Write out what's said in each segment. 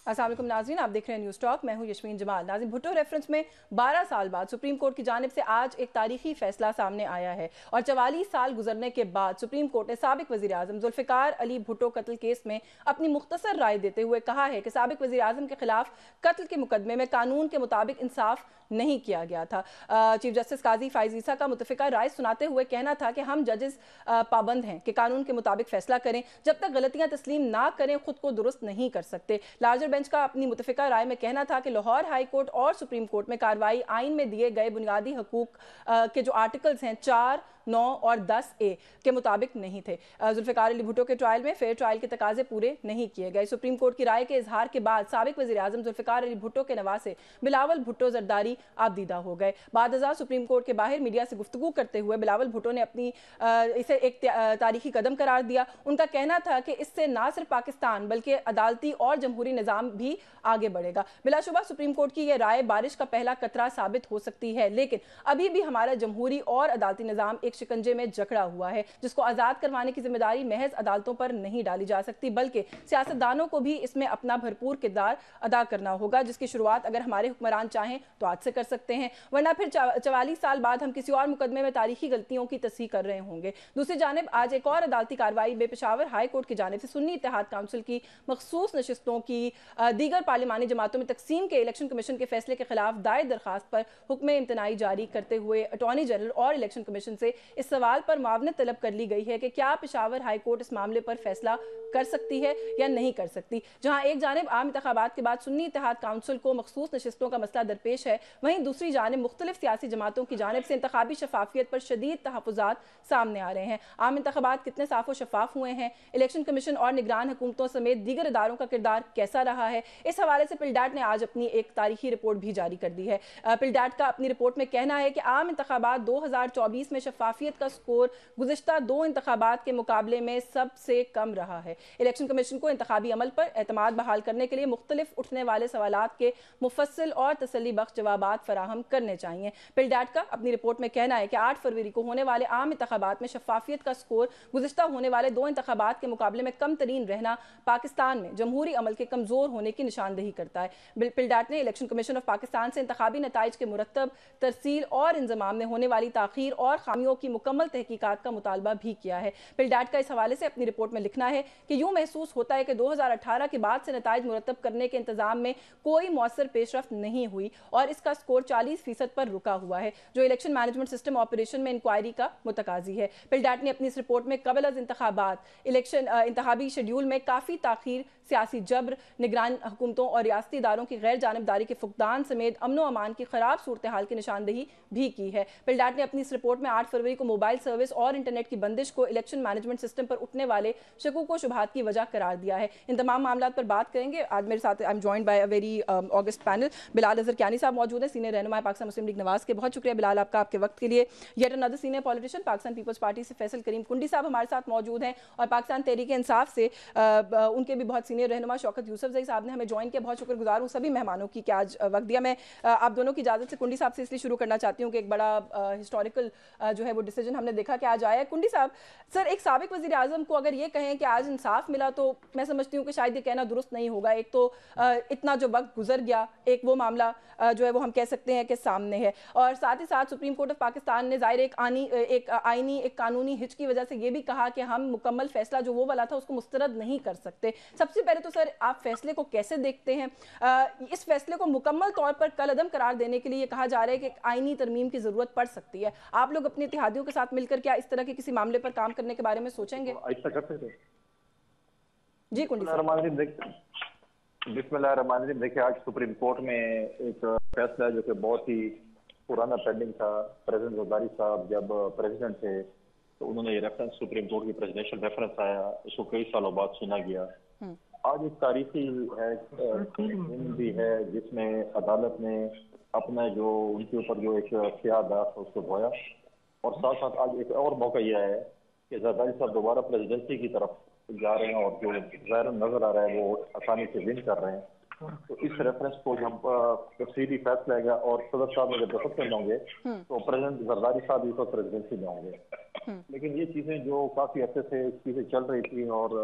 अस्सलाम वालेकुम नाज़रीन, आप देख रहे हैं न्यूज़ टॉक। मैं हूं यशमीन जमाल। नाज़रीन, भुट्टो रेफरेंस में 12 साल बाद सुप्रीम कोर्ट की जानिब से आज एक तारीखी फैसला सामने आया है और 44 साल गुजरने के बाद सुप्रीम कोर्ट ने साबिक वज़ीर आज़म जुल्फ़िकार अली भुट्टो कत्ल केस में अपनी मुख्तसर राय देते हुए कहा है कि साबिक वज़ीर आज़म के खिलाफ कत्ल के मुकदमे में कानून के मुताबिक इंसाफ नहीं किया गया था। चीफ जस्टिस काजी फाइज ईसा का मुतफ़िका राय सुनाते हुए कहना था कि हम जजेस पाबंद हैं कि कानून के मुताबिक फैसला करें, जब तक गलतियां तस्लीम ना करें खुद को दुरुस्त नहीं कर सकते। लार्जर बेंच का अपनी मुतफ़िका राय में कहना था कि लाहौर हाई कोर्ट और सुप्रीम कोर्ट में कार्रवाई आइन में दिए गए बुनियादी हकूक के जो आर्टिकल्स हैं 4, 9 और 10A के मुताबिक नहीं थे। जुल्फ़िकार अली भुट्टो के ट्रायल में फेयर ट्रायल के तकाजे पूरे नहीं किए गए। सुप्रीम कोर्ट की राय के इजहार के बाद साबिक वज़ीर आज़म जुल्फ़िकार अली भुट्टो के नवासे बिलावल भुट्टो जरदारी आबदीदा हो गए। बाद अज़ां सुप्रीम कोर्ट के बाहर मीडिया से गुफ्तगू करते हुए बिलावल भुट्टो ने अपनी इसे एक तारीखी कदम करार दिया। उनका कहना था कि इससे ना सिर्फ पाकिस्तान बल्कि अदालती और जमहूरी निज़ाम भी आगे बढ़ेगा। बिलाशुबा सुप्रीम कोर्ट की यह राय बारिश का पहला कतरा साबित हो सकती है, लेकिन अभी भी हमारा जमहूरी और अदालती निज़ाम एक शिकंजे में जकड़ा हुआ है जिसको आज़ाद करवाने की जिम्मेदारी महज अदालतों पर नहीं डाली जा सकती, बल्कि सियासतदानों को भी इसमें अपना भरपूर किरदार अदा करना होगा, जिसकी शुरुआत अगर हमारे हुक्मरान चाहें तो आज से कर सकते हैं, वरना फिर 44 साल बाद हम किसी और मुकदमे में तारीखी गलतियों की तस्हीह कर रहे होंगे। दूसरी जानिब आज एक और अदालती कार्रवाई में पेशावर हाई कोर्ट की जानिब से सुन्नी इत्तेहाद काउंसिल की मखसूस नशिस्तों की दीगर पार्लिमानी जमातों में तकसीम के इलेक्शन कमीशन के फैसले के खिलाफ दायर दरखास्त पर हुक्म इम्तनाई जारी करते हुए अटॉर्नी जनरल और इलेक्शन कमीशन से इस सवाल पर मावनत तलब कर ली गई है कि क्या पेशावर हाई कोर्ट इस मामले पर फैसला कर सकती है या नहीं कर सकती। जहां एक जानिब आम इंतखाबात के बाद सुन्नी इत्तेहाद काउंसिल को मखसूस नशिस्तों का मसला दरपेश है, वहीं दूसरी जानिब मुख्तलिफ सियासी जमातों की जानिब से इंतखाबी शफाफियत पर शदीद तहफ़्फ़ुज़ात सामने आ रहे हैं। आम इंतखाबात कितने साफ व शफाफ हुए हैं, इलेक्शन कमीशन और निगरान हुकूमतों समेत दीगर इदारों का किरदार कैसा रहा है, इस हवाले से पिलडाट ने आज अपनी एक तारीखी रिपोर्ट भी जारी कर दी है। पिलडाट का अपनी रिपोर्ट में कहना है कि आम इंतखाबात 2024 में शफाफियत का स्कोर गुज़िश्ता 2 इंतखाबात के मुकाबले में सबसे कम रहा है। इलेक्शन कमीशन को इंतखाबी अमल पर एतमाद बहाल करने के लिए मुख्तलिफ उठने वाले सवालात के मुफस्सिल और तसल्ली बख्श जवाबात फराहम करने चाहिए। पिलडाट का अपनी रिपोर्ट में कहना है कि 8 फरवरी को होने वाले आम इंतखाबात में शफाफियत का स्कोर गुज़िश्ता होने वाले 2 इंतखाबात के मुकाबले में कम तरीन रहना पाकिस्तान में जमहूरी अमल के कमज़ोर होने की निशानदेही करता है। पिलडाट ने इलेक्शन कमीशन ऑफ पाकिस्तान से इंतखाबी नताइज के मुरतब तरसील और इंजमाम में होने वाली ताखीर और खामियों की मुकम्मल तहकीकात का मुतालबा भी किया है। पिलडाट का इस हवाले से अपनी रिपोर्ट में लिखना है कि यूं महसूस होता है कि 2018 के बाद से नताइज मुरतब करने के इंतजाम में कोई मौसर पेशरफ्त नहीं हुई और इसका स्कोर 40% पर रुका हुआ है, जो इलेक्शन मैनेजमेंट सिस्टम ऑपरेशन में इंक्वायरी का मुतकाजी है। पिलडाट ने अपनी इस रिपोर्ट में कबल अज इंतखाबात इलेक्शन इंतखाबी शेड्यूल में काफ़ी ताखीर, सियासी जबर, निगरान हुकूमतों और रियासती इदारों की गैर जानिबदारी के फुकदान समेत अमन व अमान की खराब सूरत हाल की निशानदेही भी की है। पिलडाट ने अपनी इस रिपोर्ट में 8 फरवरी को मोबाइल सर्विस और इंटरनेट की बंदिश को इलेक्शन मैनेजमेंट सिस्टम पर उठने वाले शकूक व शुबहात की वजह करार दिया है। इन तमाम मामलों पर बात करेंगे। आज मेरे साथ I am joined by a very august panel. Bilal Azhar Kiyani साहब मौजूद हैं, सीनियर रहनुमा पाकिस्तान मुस्लिम लीग नवाज के। बहुत शुक्रिया बिलाल आपका आपके वक्त के लिए। Yet another senior politician Pakistan peoples party से फैसल करीम कुंडी साहब हमारे साथ मौजूद हैं और पाकिस्तान तहरीक इंसाफ से उनके भी बहुत सीनियर रहनुमा शौकत यूसुफजई साहब ने हमें ज्वाइन किया। बहुत शुक्रगुजार हूँ सभी मेहमानों की कि आज वक्त दिया। मैं आप दोनों की इजाज़त से कुंडी साहब से इसलिए शुरू करना चाहती हूँ कि एक बड़ा हिस्टोरिकल जो है वो डिसीजन हमने देखा कि आज आया है। कुंडी साहब, सर, एक साबिक वज़ीर आज़म को अगर ये कहें कि आज इंसाफ मिला तो मैं समझती हूँ कि शायद ये कहना दुरुस्त नहीं होगा। एक तो इतना जो वक्त गुजर गया, एक वो मामला जो है वो हम कह सकते हैं कि सामने है, और साथ ही साथ सुप्रीम कोर्ट ऑफ पाकिस्तान ने ज़ाहिर एक आईनी एक कानूनी हिच की वजह से ये भी कहा कि हम मुकम्मल फैसला जो वो वाला था उसको मुस्तरद नहीं कर सकते। सबसे पहले तो सर, आप फैसले को कैसे देखते हैं? इस फैसले को मुकम्मल तौर पर कलअदम करार देने के लिए ये कहा जा रहा है कि आईनी तरमीम की ज़रूरत पड़ सकती है। आप लोग अपने इत्तेहादियों के साथ मिलकर क्या इस तरह के किसी मामले पर काम करने के बारे में सोचेंगे? जी कुंडी साहब। बिस्मिल्लाहिर्रहमानिर्रहीम। देखिए, आज सुप्रीम कोर्ट में एक फैसला है जो कि बहुत ही पुराना पेंडिंग था। प्रेसिडेंट जरदारी साहब जब प्रेसिडेंट थे तो उन्होंने ये रेफरेंस, सुप्रीम कोर्ट की प्रेसिडेंशियल रेफरेंस आया, उसको कई सालों बाद सुना गया। आज एक तारीखी है दिन भी है जिसमें अदालत ने अपना जो उनके ऊपर जो एक ख्याल था उसको धोया, और साथ साथ आज एक और मौका यह है कि जरदारी साहब दोबारा प्रेसिडेंसी की तरफ जा रहे हैं और जो ज़ाहिर नजर आ रहा है वो आसानी से विन कर रहे हैं। तो इस रेफरेंस को जब तफसीली फैसला आएगा और सदर साहब अगर दस्तखत करने होंगे तो प्रेसिडेंट जरदारी साहब इस वक्त प्रेसिडेंसी में होंगे। लेकिन ये चीजें जो काफी अर्से से चीजें चल रही थी और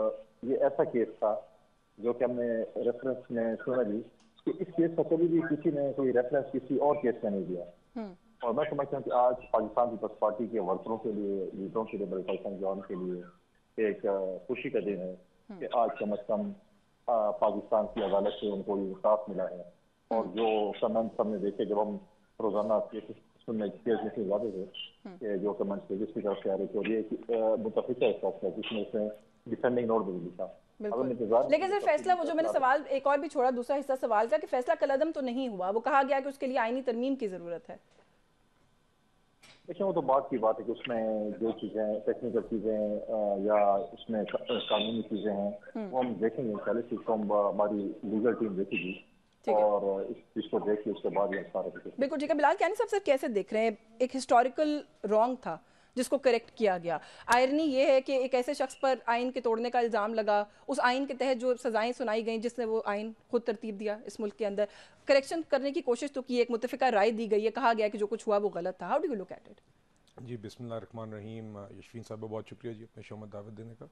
ये ऐसा केस था जो कि हमने रेफरेंस में सुना जी कि इस केस का कभी भी किसी ने कोई रेफरेंस किसी और केस का नहीं दिया। और मैं समझता हूँ कि आज पाकिस्तान पीपल्स पार्टी के वर्करों के लिए, लीडरों के लिए, बल्कि संजान के लिए एक खुशी का दिन है कि आज कम अज कम पाकिस्तान की अदालत से उनको इंसाफ मिला है। और जो कमेंट्स हमने देखे जब हम रोजाना केस सुनने से जाते थे कि जो कमेंट्स की तरफ से आ रहे थे, और ये मुतफिका है जिसमें उसने डिफेंडिंग नोट भी लिखा। लेकिन सर फैसला, वो जो मैंने सवाल एक और भी छोड़ा, दूसरा हिस्सा सवाल का, कि फैसला कलअदम तो नहीं हुआ, वो कहा गया कि उसके लिए आईनी तरमीम की जरूरत है। देखिए वो तो बात की बात है कि उसमें जो चीजें टेक्निकल चीजें या उसमें कानूनी चीजें हैं वो हम देखेंगे। 40 चीजों हमारी लीगल टीम देखेगी और इस चीज को देख के उसके बाद ये सारा बिल्कुल ठीक है। बिलाल कियानी साहब, सर कैसे देख रहे हैं, एक हिस्टोरिकल रॉन्ग था जिसको करेक्ट किया गया। आयरनी ये है कि एक ऐसे शख्स पर आइन के तोड़ने का इल्ज़ाम लगा, उस आइन के तहत जो सजाएं सुनाई गई जिसने वो आइन खुद तरतीब दिया इस मुल्क के अंदर, करेक्शन करने की कोशिश तो की, एक मुतफिका राय दी गई है, कहा गया कि जो कुछ हुआ वो गलत था। How do you look at it? जी बिस्मिल्लाहिर्रहमानिर्रहीम। यशवीन साहब बहुत शुक्रिया जी अपने शो में दावत देने का।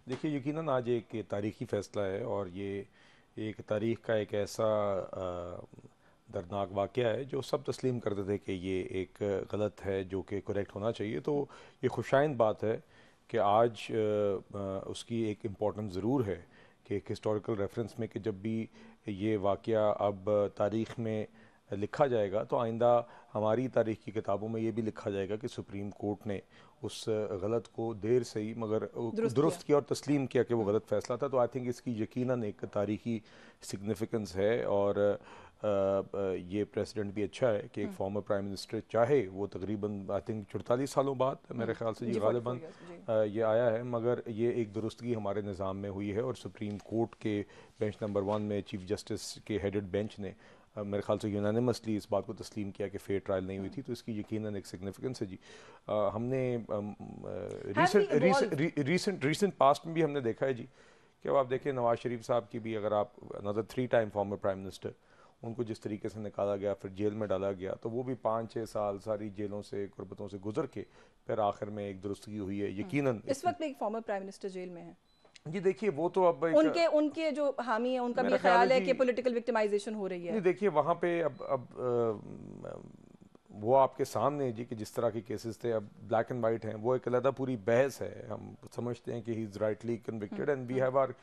देखिए यकीनन आज एक तारीख़ी फ़ैसला है और ये एक तारीख़ का एक ऐसा दर्दनाक वाक़या है जो सब तस्लीम करते थे कि ये एक गलत है जो कि करेक्ट होना चाहिए। तो ये खुशाइंद बात है कि आज उसकी एक इम्पोर्टेंस ज़रूर है कि एक हिस्टोरिकल रेफरेंस में कि जब भी ये वाक़या अब तारीख़ में लिखा जाएगा तो आइंदा हमारी तारीख़ की किताबों में ये भी लिखा जाएगा कि सुप्रीम कोर्ट ने उस गलत को देर से ही मगर दुरुस्त किया और तस्लीम किया कि वो गलत फ़ैसला था। तो आई थिंक इसकी यकीनन एक तारीख़ी सिग्निफिकेंस है। और ये प्रेसिडेंट भी अच्छा है कि एक फॉर्मर प्राइम मिनिस्टर, चाहे वो तकरीबन आई थिंक 44 सालों बाद मेरे ख्याल से जी गालिबन ये आया है, मगर ये एक दुरुस्तगी हमारे निज़ाम में हुई है। और सुप्रीम कोर्ट के बेंच नंबर 1 में चीफ जस्टिस के हेडेड बेंच ने मेरे ख्याल से यूनानिमसली इस बात को तस्लीम किया कि फेयर ट्रायल नहीं हुई थी। तो इसकी यकीनन एक सिग्निफिकेंस है जी। हमने रीसेंट पास्ट में भी हमने देखा है जी कि अब आप देखें नवाज शरीफ साहब की भी, अगर आप another 3 time former prime minister, उनको जिस तरीके से निकाला गया फिर जेल में डाला गया, तो वो भी 5-6 साल सारी जेलों से गुर्बतों से गुजर के फिर आखिर में एक दुरुस्तगी हुई है। यकीनन इस वक्त एक फॉर्मर प्राइम मिनिस्टर जेल में है जी। देखिए वो तो अब उनके जो हामी है उनका भी ख्याल है कि पॉलिटिकल विक्टिमाइजेशन हो रही है। नहीं देखिए वहाँ पे अब वो आपके सामने जी कि जिस तरह के केसेस थे अब ब्लैक एंड वाइट हैं, वो एक अलग पूरी बहस है। हम समझते हैं कि he is rightly convicted and we have our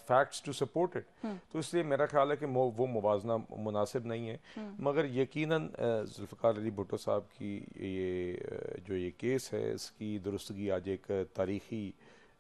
facts to support it. तो इसलिए मेरा ख्याल है कि वो मुवाजना मुनासिब नहीं है। मगर यकीनन जुल्फ़िकार अली भुट्टो साहब की ये केस है, इसकी दुरुस्तगी आज एक तारीख़ी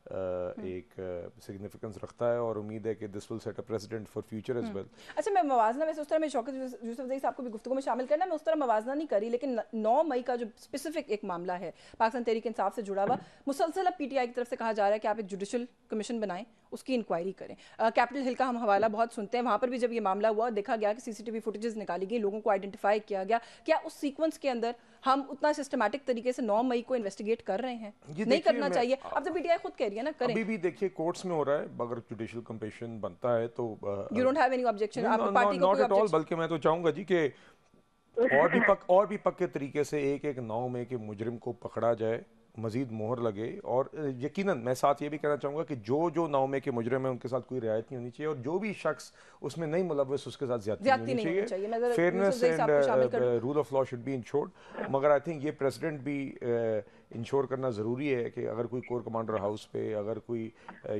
एक सिग्निफिकेंस रखता है और उम्मीद है कि this will set a president for future as well. अच्छा, मैं मवाजना वैसे उस तरह मैं शौकत यूसुफजई साहब को भी गुफ्तगू में शामिल करना, मैं उस तरह मवाजना नहीं करी, लेकिन 9 मई का जो स्पेसिफिक एक मामला है पाकिस्तान तहरीक इंसाफ से जुड़ा हुआ, मुसलसल अब पीटीआई की तरफ से कहा जा रहा है कि आप एक जुडिशल कमीशन बनाएं, उसकी इंक्वायरी करें। कैपिटल हिल का हम हवाला बहुत सुनते हैं, वहाँ पर भी जब ये मामला हुआ देखा गया कि सीसीटीवी फुटेजेस निकाली गई, लोगों को आइडेंटिफाई किया गया। क्या उस सीक्वेंस के अंदर हम उतना सिस्टमैटिक तरीके से 9 मई को इन्वेस्टिगेट कर रहे हैं? नहीं करना चाहिए। अब तो पीटीआई खुद कह रही है ना करें। अभी भी देखिए कोर्ट्स में हो रहा है, अगर जुडिशियल कमीशन बनता है तो you don't have any objection? आपकी पार्टी को नॉट कोई एट ऑल, बल्कि मैं तो चाहूंगा जी कि और भी पक्के तरीके से एक 9 मई के मुजरिम को पकड़ा जाए, मजीद मोहर लगे। और यकीनन मैं साथ ये भी कहना चाहूँगा कि जो 9 मई के मुजरिम हैं उनके साथ कोई रियायत नहीं होनी चाहिए, और जो भी शख्स उसमें नहीं मुलव्वस उसके साथ ज्यादती नहीं होनी चाहिए। Fairness and rule of law should be insured. मगर आई थिंक ये प्रेसिडेंट भी इंश्योर करना ज़रूरी है कि अगर कोई कोर कमांडर हाउस पे, अगर कोई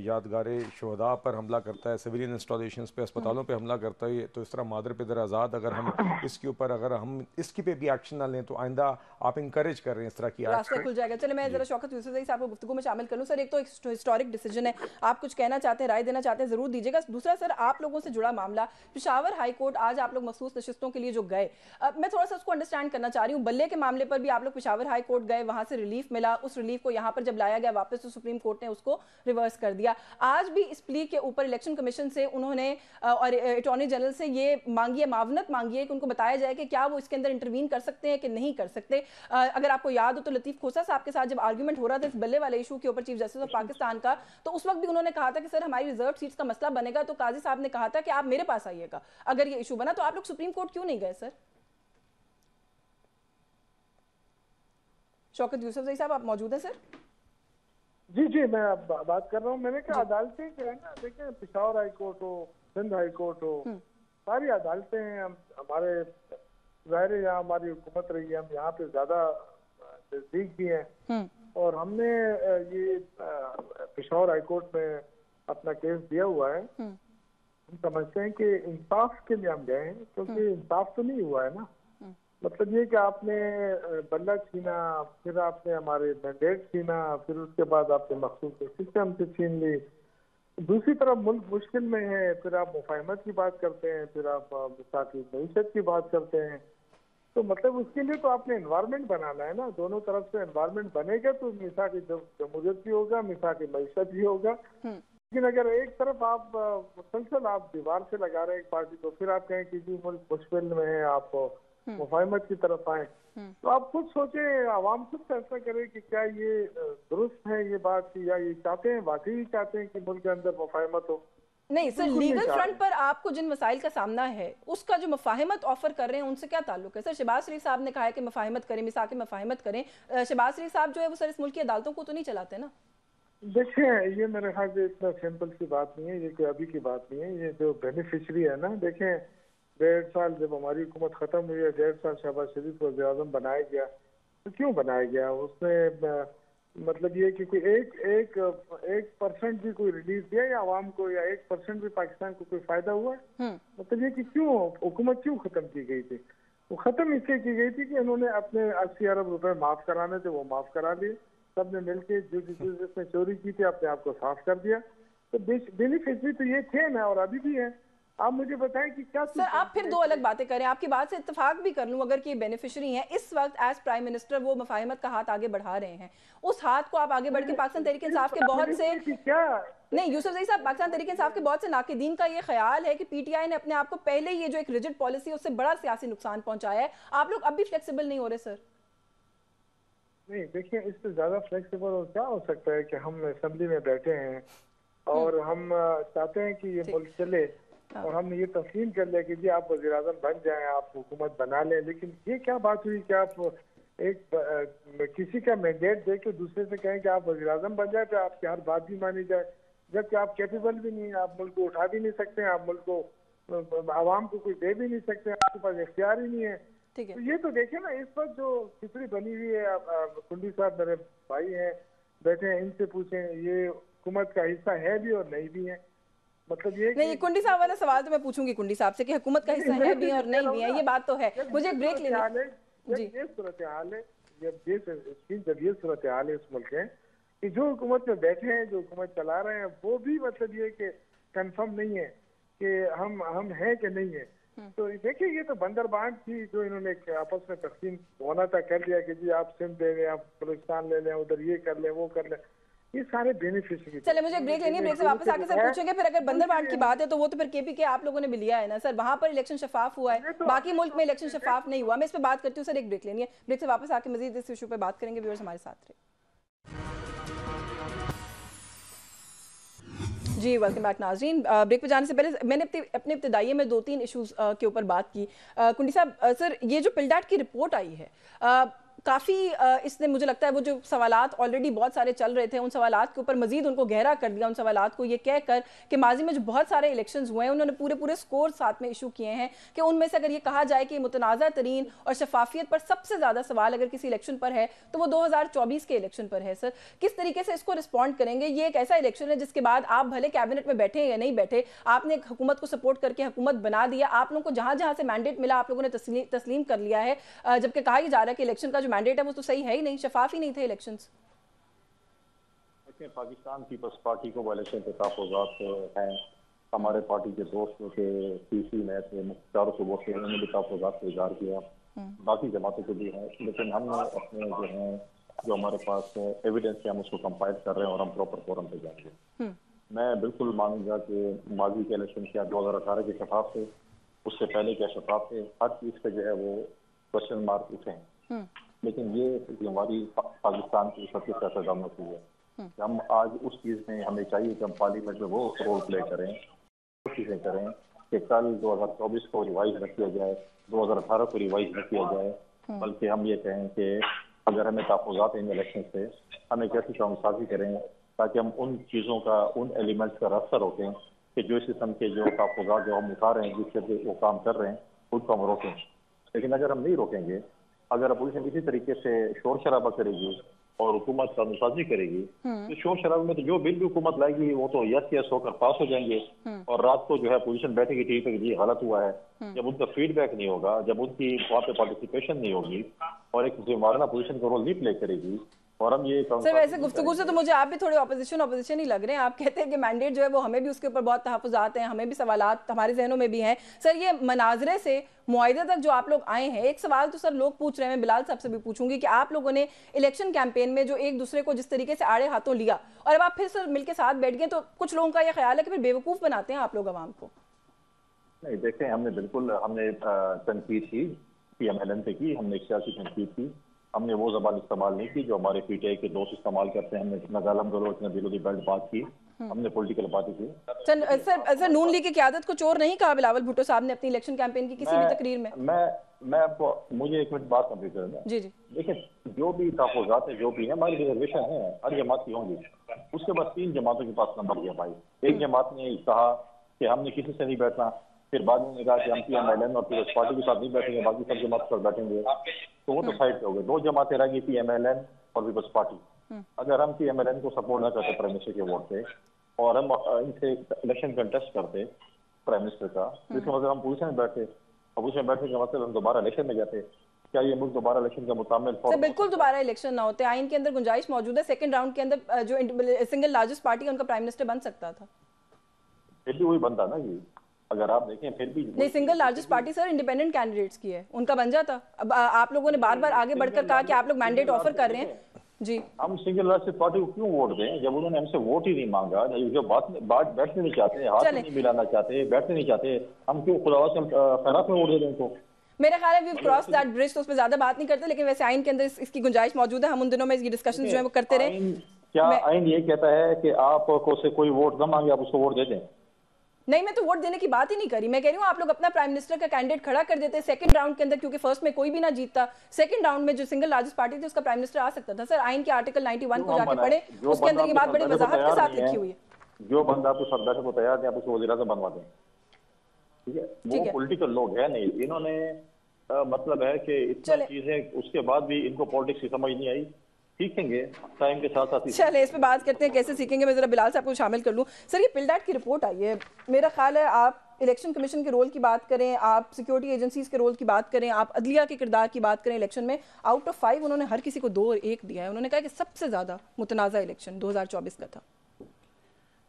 यादगार शहदा पर हमला करता है, सिविलियन इंस्टॉलेशंस पे, अस्पतालों पे हमला करता है, तो इस तरह मादर पे दर आज़ाद अगर हम इसके ऊपर अगर हम इसकी पे भी एक्शन ना लें तो आइंदा आप इंकरेज कर रहे हैं इस तरह की रास्ता खुल जाएगा। चले मैं जरा शौकत यूसुफजई साहब को गुफ्तगू में शामिल कर लूँ। सर एक तो हिस्टोरिक डिसीजन है, आप कुछ कहना चाहते हैं, राय देना चाहते हैं, जरूर दीजिएगा। दूसरा सर आप लोगों से जुड़ा मामला पेशावर हाई कोर्ट, आज आप लोग मखसूस नशिस्तों के लिए जो गए, मैं थोड़ा सा उसको अंडरस्टैंड करना चाह रही हूँ। बल्ले के मामले पर भी आप लोग पेशावर हाई कोर्ट गए, वहां से रिलीफ मिला, उस रिलीफ को यहाँ पर जब लाया गया वापस तो सुप्रीम कोर्ट ने उसको रिवर्स कर दिया। आज भी इस प्ली के ऊपर इलेक्शन कमीशन से उन्होंने और अटॉर्नी जनरल से ये मांगी है, मावनत मांगी है कि उनको बताया जाए कि क्या वो इसके अंदर इंटरवीन कर सकते हैं कि नहीं कर सकते। अगर आपको याद हो तो लतीफ खोसा साहब के साथ जब आर्ग्यूमेंट हो रहा था इस बल्ले वाले इशू के ऊपर चीफ जस्टिस ऑफ पाकिस्तान का, तो उस वक्त भी उन्होंने कहा था कि सर हमारी रिजर्व सीट्स का मसला बनेगा, तो काजी साहब ने कहा था कि आप मेरे पास आइएगा अगर ये इशू बना। तो आप लोग सुप्रीम कोर्ट क्यों नहीं गए सर? शौकत यूसुफजई साहब आप मौजूद हैं सर? जी जी, मैं बात कर रहा हूँ। मैंने कहा अदालतें जो है ना, देखें, पिशावर हाई कोर्ट हो, सिंध हाई कोर्ट हो, सारी अदालतें हैं। हम हमारे ज़ाहिर है यहाँ हमारी हुकूमत रही है, हम यहाँ पे ज्यादा नजदीक भी हैं, और हमने ये पिशावर हाई कोर्ट में अपना केस दिया हुआ है। हम समझते हैं कि इंसाफ के लिए हम गए हैं, क्योंकि इंसाफ तो नहीं हुआ है ना। मतलब ये कि आपने बल्ला छीना, फिर आपने हमारे मैंडेट छीना, फिर उसके बाद आपने मखसूस सिस्टम से छीन ली। दूसरी तरफ मुल्क मुश्किल में है, फिर आप मुफाहमत की बात करते हैं, फिर आप मिसाकी मईशत की बात करते हैं। तो मतलब उसके लिए तो आपने एनवायरनमेंट बनाना है ना। दोनों तरफ से एनवायरनमेंट बनेगा तो मिसाकी जमहूरियत भी होगा, मिसाकी मईशत भी होगा। लेकिन अगर एक तरफ आप मुसलसल आप दीवार से लगा रहे हैं एक पार्टी को, फिर आप कहें कि जी मुल्क मुश्किल में है, आप मुफाहमत की तरफ आए, तो आप खुद सोचे, आवाम खुद फैसला करे कि क्या ये दुरुस्त है ये बात, या ये चाहते हैं, वाकई चाहते हैं कि मुल्क के अंदर मुफाहमत हो। नहीं सर, लीगल फ्रंट पर आपको जिन मसाइल का सामना है उसका जो मुफाहमत ऑफर कर रहे हैं उनसे क्या ताल्लुक है? सर शहबाज शरीफ साहब ने कहा है कि मुफाहमत करें, मिसाकी मुफाहमत करें। शहबाज शरीफ साहब जो है वो सर इस मुल्क की अदालतों को तो नहीं चलाते ना। देखें, ये मेरे ख्याल से इतना सिंपल सी बात नहीं है, ये कोई अभी की बात नहीं है। ये जो बेनिफिशरी है ना, देखें 1.5 साल जब हमारी हुकूमत खत्म हुई है, 1.5 साल शहबाज शरीफ को वज़ीर-ए-आज़म बनाया गया, तो क्यों बनाया गया? उसने मतलब ये कि कोई एक परसेंट भी कोई रिलीफ दिया या आवाम को, या 1% भी पाकिस्तान को कोई फायदा हुआ? मतलब ये कि क्यों हुकूमत क्यों खत्म की गई थी? वो खत्म इसलिए की गई थी कि उन्होंने अपने 80 अरब रुपए माफ कराने थे, वो माफ करा लिए। सबने मिलकर जो जिसने चोरी की थी अपने आप को साफ कर दिया। तो बेनिफिशरी तो ये थे ना, और अभी भी है। आप मुझे बताएं कि क्या सर आप फिर दो अलग बातें करें। आपकी बात से इत्तेफाक भी कर लूं, अगर कि बेनिफिशियरी हैं इस वक्त एज प्राइम मिनिस्टर, वो मुफाहमत का हाथ आगे बढ़ा रहे हैं, उस हाथ को आप आगे बढ़ के पाकिस्तान तहरीक इंसाफ के बहुत से नहीं यूसुफ जई साहब, पाकिस्तान तहरीक इंसाफ के बहुत से नाकिदीन का ये ख्याल है कि पीटीआई ने अपने आप को पहले ये जो एक रिजिड पॉलिसी है उससे बड़ा सियासी नुकसान पहुंचाया है। आप लोग अब भी फ्लेक्सिबल नहीं हो रहे सर? नहीं, देखिए, इससे ज्यादा फ्लेक्सिबल और क्या हो सकता है कि हम असेंबली में बैठे हैं और हम चाहते हैं कि ये मुल्क चले, और हमने ये तस्लीम कर लिया कि जी आप वज़ीर-ए-आज़म बन जाएं, आप हुकूमत बना लें। लेकिन ये क्या बात हुई कि आप किसी का मैंडेट दे के दूसरे से कहें कि आप वज़ीर-ए-आज़म बन जाए, तो आपकी हर बात भी मानी जाए, जबकि आप कैपेबल भी नहीं है, आप मुल्क को उठा भी नहीं सकते, आप मुल्क को आवाम को कोई दे भी नहीं सकते, आपके पास इख्तियार ही नहीं है। तो ये तो देखिए ना, इस वक्त जो खिचड़ी बनी हुई है, कुंडी साहब मेरे भाई हैं बैठे हैं, इनसे पूछें, ये हुकूमत का हिस्सा है भी और नहीं भी है। मतलब ये नहीं, कुंडी साहब वाला सवाल तो मैं पूछूंगी कुंडी साहब से कि हुकूमत का हिस्सा है भी और नहीं भी है, ये बात तो है। मुझे एक ब्रेक लेना है। ये सूरत हाल है, जब ये सूरत हाल है इस मुल्क में कि जो हुकूमत में बैठे हैं, जो हुकूमत चला रहे हैं, वो भी मतलब ये कि कंफर्म नहीं है कि हम हैं कि नहीं है। तो देखिए, ये तो बंदरबांट थी जो इन्होंने आपस में तकसीम होना था, कर लिया कि जी आप सिंध ले लें, आप बलूचिस्तान ले लें, उधर ये कर लें, वो कर लें। ये सारे बेनिफिशियरी। चले मुझे एक ब्रेक लेनी है, ब्रेक से वापस आके सर पूछेंगे। फिर अगर बंदरबांट की बात है तो वो तो फिर केपीके आप लोगों ने भी लिया है ना सर, वहां पर इलेक्शन शफाफ हुआ है, बाकी मुल्क में इलेक्शन शफाफ नहीं हुआ। मैं इस पर बात करती हूँ सर, एक ब्रेक लेनी है, ब्रेक से वापस आके मजीद इस इशू पे बात करेंगे। व्यूअर्स हमारे साथ रहे जी। वेलकम बैक नाज़रीन। ब्रेक पे जाने से पहले मैंने अपने इब्तिदाई में 2-3 इश्यूज के ऊपर बात की। कुंडी साहब, सर ये जो पिलडाट की रिपोर्ट आई है, काफ़ी इसने मुझे लगता है वो जो सवालात ऑलरेडी बहुत सारे चल रहे थे, उन सवालात के ऊपर मजीद उनको गहरा कर दिया। उन सवालात को ये कहकर कि माजी में जो बहुत सारे इलेक्शंस हुए हैं उन्होंने पूरे स्कोर साथ में इशू किए हैं कि उनमें से अगर ये कहा जाए कि मुतनाज़ा तरीन और शफाफियत पर सबसे ज़्यादा सवाल अगर किसी इलेक्शन पर है तो वो 2024 के इलेक्शन पर है। सर किस तरीके से इसको रिस्पॉन्ड करेंगे? ये एक ऐसा इलेक्शन है जिसके बाद आप भले कैबिनेट में बैठे या नहीं बैठे, आपने एक हुकूमत को सपोर्ट करके हुकूमत बना दिया, आप लोगों को जहाँ जहाँ से मैंडेट मिला आप लोगों ने तस्लीम कर लिया है, जबकि कहा जा रहा है कि इलेक्शन का जो मैंडेट है वो तो सही है ही नहीं, शफाफ ही नहीं थे इलेक्शंस। पाकिस्तान पीपल्स पार्टी को वो इलेक्शन के तहफ़्फ़ुज़ात हैं, हमारे पार्टी के दोस्तों के पीसी में थे, मुख्तार सुबह से उन्होंने भी तहफ़्फ़ुज़ात को इज़हार किया, बाकी जमातों को भी है। लेकिन हमने अपने जो है, जो हमारे पास एविडेंस है, हम उसको कंपाइल कर रहे हैं और हम प्रॉपर फोरम पे जाएंगे। मैं बिल्कुल मानूंगा कि माजी के इलेक्शन क्या 2018 के शफाफ थे, उससे पहले क्या शफाफ थे, हर चीज़ पे जो है वो क्वेश्चन मार्क उठे हैं। लेकिन ये हमारी पाकिस्तान की सबसे सियासतदानों की है कि हम आज उस चीज़ में हमें चाहिए कि हम पार्लियामेंट में वो रोल प्ले करें, वो चीज़ें करें कि कल 2024 को रिवाइज न किया जाए, 2018 को रिवाइज न किया जाए, बल्कि हम ये कहें कि अगर हमें तहफ़्फ़ुज़ात इन इलेक्शन से, हमें कैसे कामसाजी करें ताकि हम उन चीज़ों का, उन एलिमेंट्स का रास्ता रोकें कि जो इस किस्म के जो तहफ़्फ़ुज़ात जो हम उठा रहे हैं, जिससे वो काम कर रहे हैं, उनको हम रोकें। लेकिन अगर हम नहीं रोकेंगे, अगर अपोजिशन इसी तरीके से शोर शराबा करेगी और हुकूमत का नुसाजी करेगी, तो शोर शराबे में तो जो बिल भी हुकूमत लाएगी वो तो यस होकर पास हो जाएंगे। और रात को जो है अपोजिशन बैठेगी टीवी पे, ये गलत हुआ है। जब उनका फीडबैक नहीं होगा, जब उनकी वहाँ पे पार्टिसिपेशन नहीं होगी और एक जिम्मेदाराना अपोजिशन का रोल नहीं प्ले करेगी, और हम ये सर वैसे गुफ्तगू से तो मुझे आप भी थोड़े ऑपोजिशन ही लग रहे हैं। आप कहते हैं कि मैंडेट जो है वो हमें भी उसके ऊपर बहुत तहफ़्फ़ुज़ात हैं, हमें भी सवालात हमारे जहनों में भी हैं। सर ये मनाजरे से मुआहिदे तक जो आप लोग आए हैं, एक सवाल तो सर लोग पूछ रहे हैं, मैं बिलाल साहब से भी पूछूंगी कि आप लोगों ने इलेक्शन कैंपेन में जो एक दूसरे को जिस तरीके से आड़े हाथों लिया और अब आप फिर सर मिलकर साथ बैठ गए, तो कुछ लोगों का यह ख्याल है कि फिर बेवकूफ़ बनाते हैं आप लोग आवाम को। नहीं, देखें, हमने तनकीद की, PMLN पे की, हमने सियासी तनकीद की। हमने वो ज़बान इस्तेमाल नहीं की जो हमारे PTI के दोस्त इस्तेमाल करते हैं। हमने न गालम गलोच न दिलों की बेल्ट बात की, हमने पॉलिटिकल बातें की। सर नून लीग की क़यादत को चोर नहीं कहा बिलावल भुट्टो साहब ने अपनी इलेक्शन कैंपेन की किसी भी तकरीर में? मैं आपको, मुझे एक मिनट बात कंप्लीट करना। जी। देखिए, जो भी तहफ़्फ़ुज़ात है, जो भी है, हमारी रिजर्वेशन है, हर जमात की होंगी। उसके बाद 3 जमातों के पास नंबर दिया भाई। एक जमात ने कहा कि हमने किसी से नहीं बैठना, फिर बाद में कहा कि हम PMLN और पीपल्स पार्टी के साथ नहीं बैठेंगे, बाकी सब जमात पर बैठेंगे। तो वो तो साइड पे हो गए। 2 जमातें रह गई, PMLN और पीपल्स पार्टी। अगर हम PMLN को सपोर्ट न करते प्राइम मिनिस्टर के वोट से और हम इनसे इलेक्शन कंटेस्ट करते प्राइम मिनिस्टर का, जिसका मतलब हम पोजीशन में बैठे, पोजीशन में बैठने का मतलब हम दोबारा इलेक्शन में जाते। क्या ये मुल्क दोबारा इलेक्शन का मुतामिल? सर बिल्कुल दोबारा इलेक्शन ना होते, आइन के अंदर गुंजाइश मौजूद है, सेकंड राउंड के अंदर जो सिंगल लार्जेस्ट पार्टी है उनका प्राइम मिनिस्टर बन सकता था। फिर भी वही बनता ना जी, अगर आप देखें फिर भी नहीं, single largest party sir independent candidates की है, उनका बन जाता। अब आप लोगों ने बार बार आगे बढ़कर कहा कि आप लोग मैंडेट ऑफर कर रहे हैं जी। हम सिंगल लार्जेस्ट पार्टी को क्यों वोट दें जब उन्होंने हमसे वोट ही नहीं मांगा? जो बात बैठने नहीं चाहते, हाथ नहीं मिलाना चाहते, बैठने नहीं चाहते, हम क्यों खुदावा से खैरात में वोट दे दें उनको? मेरा ख्याल है वी क्रॉस दैट ब्रिज, तो उस पर ज्यादा बात नहीं करते, लेकिन वैसे आइन के अंदर इसकी गुंजाइश मौजूद है। हम उन दिनों में इसकी डिस्कशन जो है वो करते रहे। क्या आइन ये कहता है कि आपको से कोई वोट न मांगे आप उसको वोट दे दें? नहीं, मैं तो वोट देने की बात ही नहीं करी। मैं कह रही हूँ आप लोग अपना प्राइम मिनिस्टर का कैंडिडेट खड़ा कर देते सेकंड राउंड के अंदर, क्योंकि फर्स्ट में कोई भी ना जीतता, सेकंड राउंड में जो सिंगल लार्जेस्ट पार्टी थी उसका प्राइम मिनिस्टर आ सकता था। सर आइन के आर्टिकल 91 को जाके पढ़े, उसके अंदर ये बात बड़ी वजाहत के साथ लिखी हुई है। जो बंदा आपको सरदार को तैयार है आप उसको वज़ीर-ए-आज़म बनवा दें, ठीक है? वो पॉलिटिकल लोग है नहीं, इन्होंने मतलब है कि इतना चीजें, उसके बाद भी इनको पॉलिटिक्स की समझ नहीं आई। सीखेंगे टाइम के साथ साथ। चले इस पे बात करते हैं कैसे सीखेंगे। मैं जरा बिलाल साहब को शामिल कर लूँ। सर ये पिलडाट की रिपोर्ट आई है, मेरा ख्याल है आप इलेक्शन कमीशन के रोल की बात करें, आप सिक्योरिटी एजेंसीज के रोल की बात करें, आप अदलिया के किरदार की बात करें इलेक्शन में, आउट ऑफ 5 उन्होंने हर किसी को 2 और 1 दिया है। उन्होंने कहा कि सबसे ज़्यादा मुतनाज़ा इलेक्शन 2024 का था।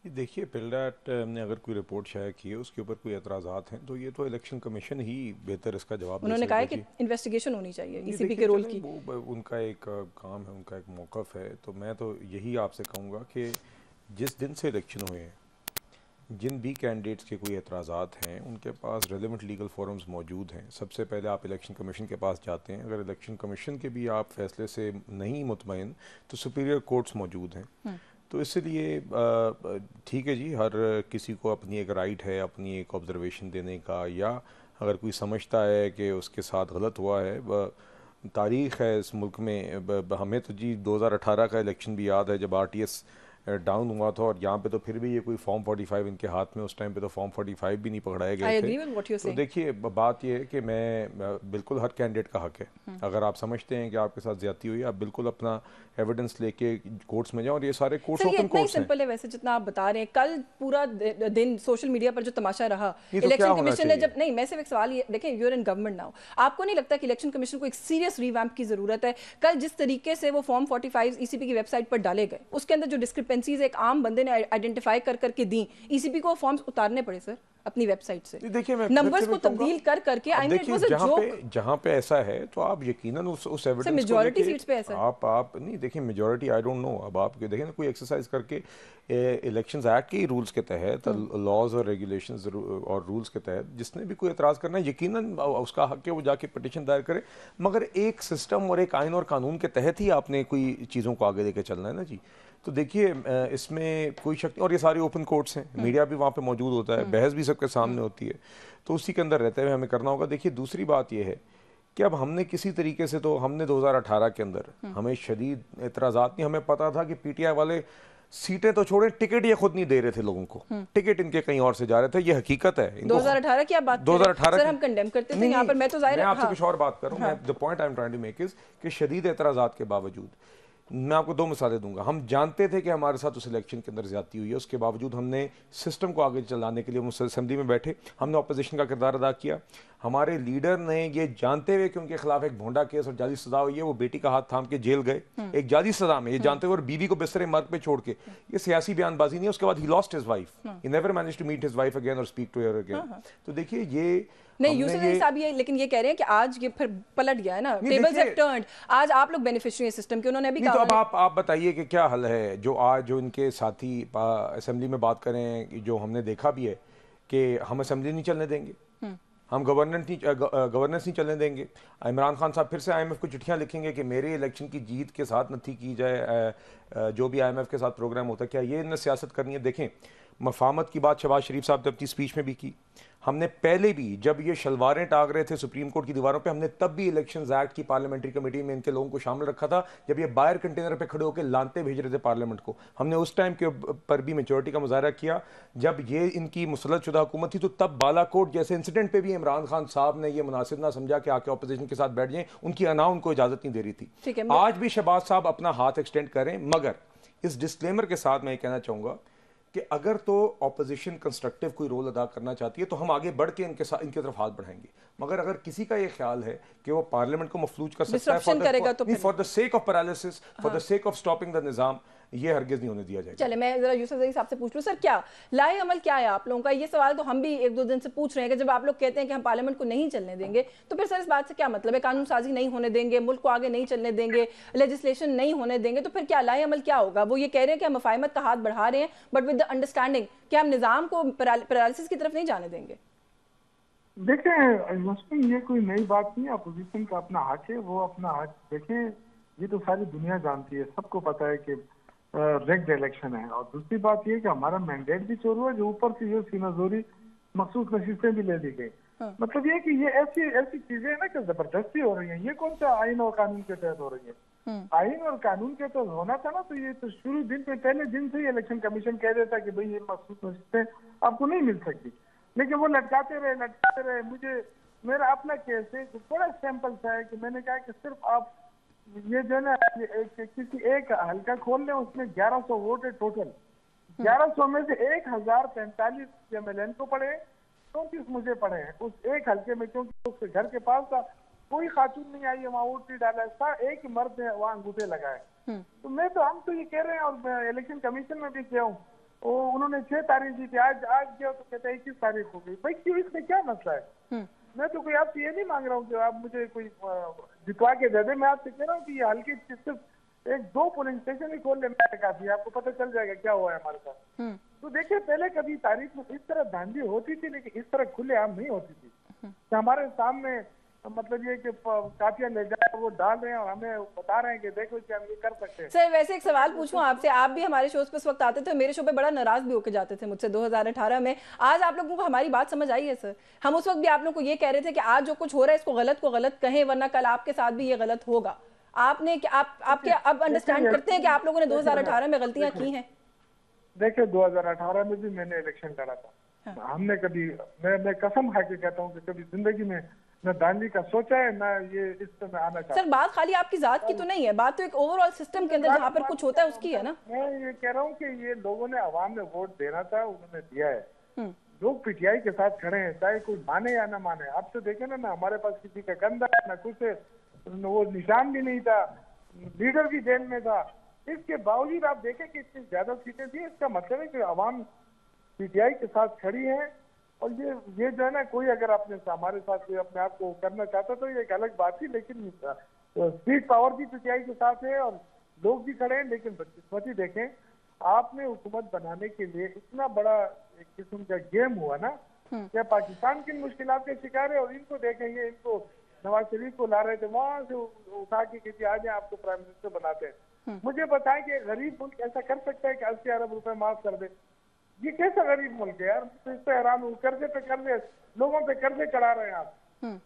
देखिए, पिलडाट ने अगर कोई रिपोर्ट शाया की है, उसके ऊपर कोई एतराज़ात हैं तो ये तो इलेक्शन कमीशन ही बेहतर इसका जवाब। उन्होंने कहा कि इन्वेस्टिगेशन होनी चाहिए ईसीपी के रोल की। वो उनका एक काम है, उनका एक मौक़िफ़ है। तो मैं तो यही आपसे कहूँगा कि जिस दिन से इलेक्शन हुए हैं, जिन भी कैंडिडेट्स के कोई एतराज़ात हैं उनके पास रेलेवेंट लीगल फोरम्स मौजूद हैं। सबसे पहले आप इलेक्शन कमीशन के पास जाते हैं, अगर इलेक्शन कमीशन के भी आप फैसले से नहीं मुतमईन तो सुपीरियर कोर्ट्स मौजूद हैं। तो इसलिए ठीक है जी, हर किसी को अपनी एक राइट है अपनी एक ऑब्जर्वेशन देने का, या अगर कोई समझता है कि उसके साथ गलत हुआ है। तारीख़ है इस मुल्क में, हमें तो जी 2018 का इलेक्शन भी याद है जब RTS डाउन हुआ था, और यहाँ पे तो फिर भी ये कोई फॉर्म 45 इनके हाथ में, उस टाइम पे तो फॉर्म 45 भी नहीं पकड़ाए गए थे। तो देखिए बात ये है कि मैं बिल्कुल, हर कैंडिडेट का हक है, अगर आप समझते हैं कि आपके साथ ज्यादती हुई, आप बिल्कुल अपना एविडेंस लेके कोर्ट्स में जाओ, और ये सारे कोर्ट्स ओपन कोर्ट्स हैं। सिंपल है वैसे जितना आप बता रहे हैं। कल पूरा दिन सोशल मीडिया पर जो तमाशा रहा, इलेक्शन कमीशन ने जब, नहीं मैं सिर्फ एक सवाल ये, देखिए you are in government now, आपको नहीं लगता कि इलेक्शन कमीशन को एक सीरियस रिवैम्प की जरूरत है? कल जिस तरीके से वो फॉर्म 45 ईसीपी की वेबसाइट पर डाले गए, उसके अंदर जो डिस्क्रिपेंसीज एक आम बंदे ने आइडेंटिफाई कर करके दी, ईसीपी को फॉर्म्स उतारने पड़े सर अपनी वेबसाइट से। देखिए, मैं नंबर्स को तब्दील कर करके, I mean it was a joke. जहां पे ऐसा है तो आप यकीनन उस एविडेंस मेजॉरिटी सीट्स पे ऐसा आप नहीं देखिए, मेजॉरिटी आई डोंट नो, अब आप देखें ना कोई एक्सरसाइज करके इलेक्शंस एक्ट के रूल्स के तहत, लॉज और रेगुलेशंस और रूल्स के तहत जिसने भी कोई एतराज़ करना है यकीनन उसका हक है, वो जाके पिटीशन दायर करे, मगर एक सिस्टम और एक आइन और कानून के तहत ही आपने कोई चीज़ों को आगे लेके चलना है ना जी। तो देखिए इसमें कोई शक नहीं, और ये सारे ओपन कोर्ट्स हैं, मीडिया भी वहाँ पे मौजूद होता है, बहस भी सबके सामने होती है, तो उसी के अंदर रहते हुए हमें करना होगा। देखिए दूसरी बात ये है कि अब हमने किसी तरीके से, तो हमने 2018 के अंदर हमें शदीद एतराज़ात नहीं, हमें पता था कि PTI वाले सीटें तो छोड़े, टिकट ये खुद नहीं दे रहे थे लोगों को, टिकट इनके कहीं और से जा रहे थे, ये हकीकत है। 2018 की आप बात 2018 सर हम कंडेम करते थे यहाँ पर, मैं तो जाहिर है आपसे कुछ और बात कर रहा हूँ। The point I am trying to make is कि शदीद एतराज़ात के बावजूद, मैं आपको दो मिसालें दूंगा। हम जानते थे कि हमारे साथ उस इलेक्शन के अंदर ज्यादती हुई है, उसके बावजूद हमने सिस्टम को आगे चलाने के लिए असेंबली में बैठे, हमने अपोजिशन का किरदार अदा किया। हमारे लीडर ने ये जानते हुए कि उनके खिलाफ एक भोंडा केस और जाली सजा हुई है, वो बेटी का हाथ थाम के जेल गए एक जाली सजा में, ये जानते हुए, और बीवी को बिस्तरे मर्ग पे छोड़ के। ये सियासी बयानबाजी नहीं है। उसके बाद ही lost his wife, he never managed to meet his wife again और स्पीक टू हर अगेन। तो देखिए ये नहीं, यूसुफ अली साहब ये लेकिन ये कह रहे हैं कि आज ये फिर पलट गया है ना, टेबल्स हैव टर्न्ड, आज आप लोग बेनिफिशियरी सिस्टम के, उन्होंने अभी कहा। तो अब आप बताइए कि क्या हल है। जो आज जो इनके साथी असेंबली में बात करें, जो हमने देखा भी है कि हम असेंबली नहीं चलने देंगे, हम गवर्नेंस नहीं चलने देंगे। इमरान खान साहब फिर से IMF को चिट्ठियां लिखेंगे कि मेरे इलेक्शन की जीत के साथ नथी की जाए, जो भी IMF के साथ प्रोग्राम होता है, क्या ये इन्हें सियासत करनी है। देखें, मफामत की बात शहबाज शरीफ साहब ने अपनी स्पीच में भी की। हमने पहले भी जब ये शलवारें टांग रहे थे सुप्रीम कोर्ट की दीवारों पे, हमने तब भी इलेक्शंस एक्ट की पार्लियामेंट्री कमेटी में इनके लोगों को शामिल रखा था। जब ये बायर कंटेनर पे खड़े होकर लानते भेज रहे थे पार्लियामेंट को, हमने उस टाइम के पर भी मेचोरिटी का मुजाहरा किया। जब ये इनकी मुसल्लत शुदा हुकूमत थी तो तब बालाकोट जैसे इंसिडेंट पे भी इमरान खान साहब ने यह मुनासिब ना समझा कि आके अपोजिशन के साथ बैठ जाएं, उनकी अना उनको इजाजत नहीं दे रही थी। आज भी शहबाज साहब अपना हाथ एक्सटेंड करें, मगर इस डिस्क्लेमर के साथ मैं ये कहना चाहूंगा कि अगर तो ऑपोजिशन कंस्ट्रक्टिव कोई रोल अदा करना चाहती है तो हम आगे बढ़ के इनके साथ, इनकी तरफ हाथ बढ़ाएंगे। मगर अगर किसी का ये ख्याल है कि वो पार्लियामेंट को मफलूज कर सकता है for the sake of paralysis, for the sake of stopping the निजाम, ये हरगिज नहीं होने दिया जाएगा। चले मैं जरा यूसुफ अली साहब से पूछ लूं, सर क्या लाए अमल क्या है आप लोगों का? ये सवाल तो हम भी एक दो दिन से पूछ रहे हैं कि जब आप लोग कहते हैं कि हम पार्लियामेंट को नहीं चलने देंगे, तो फिर सर इस बात से क्या मतलब है? कानून साजी नहीं होने देंगे, मुल्क को आगे नहीं चलने देंगे, लेजिस्लेशन नहीं होने देंगे, तो फिर क्या लाए अमल क्या होगा? वो ये कह रहे हैं कि हम मुफाहिमत का हाथ बढ़ा रहे हैं, बट विद द अंडरस्टैंडिंग कि हम निजाम को पैरालिसिस की तरफ नहीं जाने देंगे। देखें, ये कोई नई बात नहीं है। अपोजिशन का अपना हक है, वो अपना हक देखें, ये तो सारी दुनिया जानती है, सबको पता है कि रिग्ड इलेक्शन है। और दूसरी बात ये कि हमारा मैंडेट भी चोर हुआ, जो ऊपर से ये सीनाजोरी मखसूस नशीसें भी ले ली गई। मतलब ये कि ये ऐसी चीजें है ना कि जबरदस्ती हो रही है। ये कौन सा आइन और कानून के तहत हो रही है? आइन और कानून के तहत होना था ना, तो ये तो शुरू दिन पे पहले दिन से ही इलेक्शन कमीशन कह देता कि भाई ये मखसूस नशीसें आपको नहीं मिल सकती, लेकिन वो लटकाते रहे। मुझे मेरा अपना केस है, बड़ा सैंपल सा है कि मैंने कहा कि सिर्फ आप ये जो है ना, किसी एक हल्का खोल लें, उसमें 1100 वोट है टोटल। 1100 में से 1045 MLN को पड़े, 34 मुझे पड़े हैं उस एक हल्के में, क्योंकि उसके घर के पास था, कोई खातून नहीं आई है वहाँ वोट नहीं डाला था, एक मर्द ने वहाँ अंगूठे लगाए। तो हम तो ये कह रहे हैं, और इलेक्शन कमीशन में भी किया हूँ, उन्होंने 6 तारीख दी थी, आज गया तो कहते हैं 21 तारीख हो गई। भाई क्यों, इसमें क्या मसला है? मैं तो कोई आपसे ये नहीं मांग रहा हूँ कि आप मुझे कोई जितवा के दे दे। मैं आपसे कह रहा हूँ कि ये हल्के सिर्फ 1-2 पोलिंग स्टेशन ही खोल लेना काफी, आपको पता चल जाएगा क्या हुआ है हमारे साथ। तो देखिए, पहले कभी तारीख में इस तरह धांधली होती थी, लेकिन इस तरह खुलेआम नहीं होती थी। तो हमारे सामने मतलब ये कि काफिया ले जाकर वो डाल रहे हैं और हमें बता रहे हैं कि देखो कि हम ये कर सकते हैं। सर वैसे एक सवाल पूछूं आपसे, आप भी हमारे शोज पे उस वक्त आते थे, मेरे शो पे बड़ा नाराज भी होकर जाते थे मुझसे 2018 में। आज आप लोगों को हमारी बात समझ आई है सर? हम उस वक्त भी आप लोगों को ये कह रहे थे कि आज जो कुछ हो रहा है इसको गलत को गलत कहें, वरना कल आपके साथ भी ये गलत होगा। आपने आपके अब अंडरस्टैंड करते हैं कि आप लोगों ने 2018 में गलतियां की हैं? देखिए, 2018 में भी मैंने इलेक्शन लड़ा था। हमने कभी, मैं कसम खा के कहता हूँ कि कभी जिंदगी में न दांडी का सोचा है, ना ये इस समय आना चाहता। सर बात खाली आपकी जात की तो नहीं है, बात तो एक ओवरऑल सिस्टम के अंदर जहाँ पर कुछ होता है उसकी है ना। मैं ये कह रहा हूँ कि ये लोगों ने अवाम में वोट देना था, उन्होंने दिया है। लोग पीटीआई के साथ खड़े हैं, चाहे कोई माने या ना माने। आप तो देखे ना हमारे पास किसी का कंधा ना कुछ, वो निशान भी नहीं था, लीडर भी जेल में था। इसके बावजूद आप देखें कि इतनी ज्यादा सीटें थी। इसका मतलब है कि अवाम पीटीआई के साथ खड़ी है। और ये जो है ना, कोई अगर अपने हमारे साथ कोई अपने आप को करना चाहता तो ये एक अलग बात थी, लेकिन स्पीड पावर भी पीटीआई के साथ है और लोग भी खड़े हैं। लेकिन बदकिस्मती देखें, आपने हुकूमत बनाने के लिए इतना बड़ा एक किस्म का गेम हुआ ना, क्या पाकिस्तान किन मुश्किलात के शिकार है। और इनको देखेंगे, इनको नवाज शरीफ को ला रहे थे वहां से उठा के किसी आ जाए आपको प्राइम मिनिस्टर बनाते हैं। मुझे बताएं कि गरीब मुल्क ऐसा कर सकता है कि 80 अरब रुपए माफ कर दे? ये कैसा गरीब मुल्क है यार? तो इस पे हैरान हूँ। कर्जे पे कर्जे, लोगों पे कर्जे चढ़ा रहे हैं आप।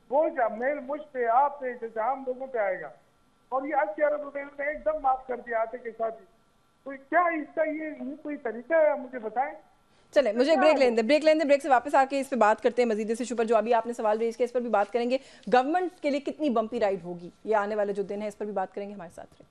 बोझ मेल मुझ पे, आप पे, जैसे आम लोगों पे आएगा। और ये 80 अरब रुपए एकदम माफ कर दिया आते के साथ ही। कोई क्या इसका ये कोई तरीका है, मुझे बताएं। चले मुझे ब्रेक लेने दें, ब्रेक से वापस आके इस पे बात करते हैं मजीद। इस इशू पर जो अभी आपने सवाल रेज किया इस पर भी बात करेंगे। गवर्नमेंट के लिए कितनी बम्पी राइड होगी ये आने वाले जो दिन है, इस पर भी बात करेंगे। हमारे साथ रहे।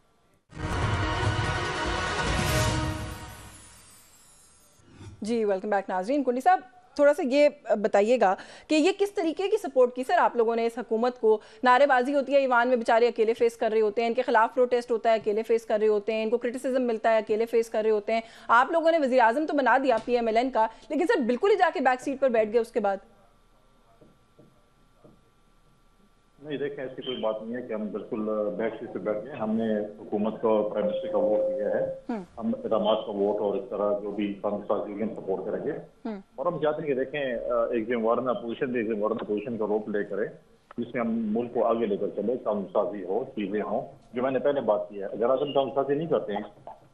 जी वेलकम बैक नाजरीन। कुंडी साहब थोड़ा सा ये बताइएगा कि ये किस तरीके की सपोर्ट की सर आप लोगों ने इस हुकूमत को? नारेबाजी होती है ईवान में, बेचारे अकेले फेस कर रहे होते हैं, इनके खिलाफ प्रोटेस्ट होता है अकेले फेस कर रहे होते हैं, इनको क्रिटिसिज्म मिलता है अकेले फेस कर रहे होते हैं। आप लोगों ने वज़ीर आज़म तो बना दिया PMLN का, लेकिन सर बिल्कुल ही जाके बैक सीट पर बैठ गए उसके बाद। नहीं देखें, ऐसी कोई बात नहीं है कि हम बिल्कुल बैक सीट पे बैठ गए। हमने हुकूमत को प्राइम मिनिस्टर का वोट दिया है, हम इक़दामात का वोट और इस तरह जो भी कांग्रेस यूनियन सपोर्ट करेंगे। और हम चाहते हैं कि देखें एक जिम्मेवाराना पोजीशन, एक जिम्मेवाराना पोजीशन का रोप ले करें जिसमें हम मुल्क को आगे लेकर चले, कानून साजी हो, चीजें हों जो मैंने पहले बात की है। अगर आज हम कानून साजी नहीं करते हैं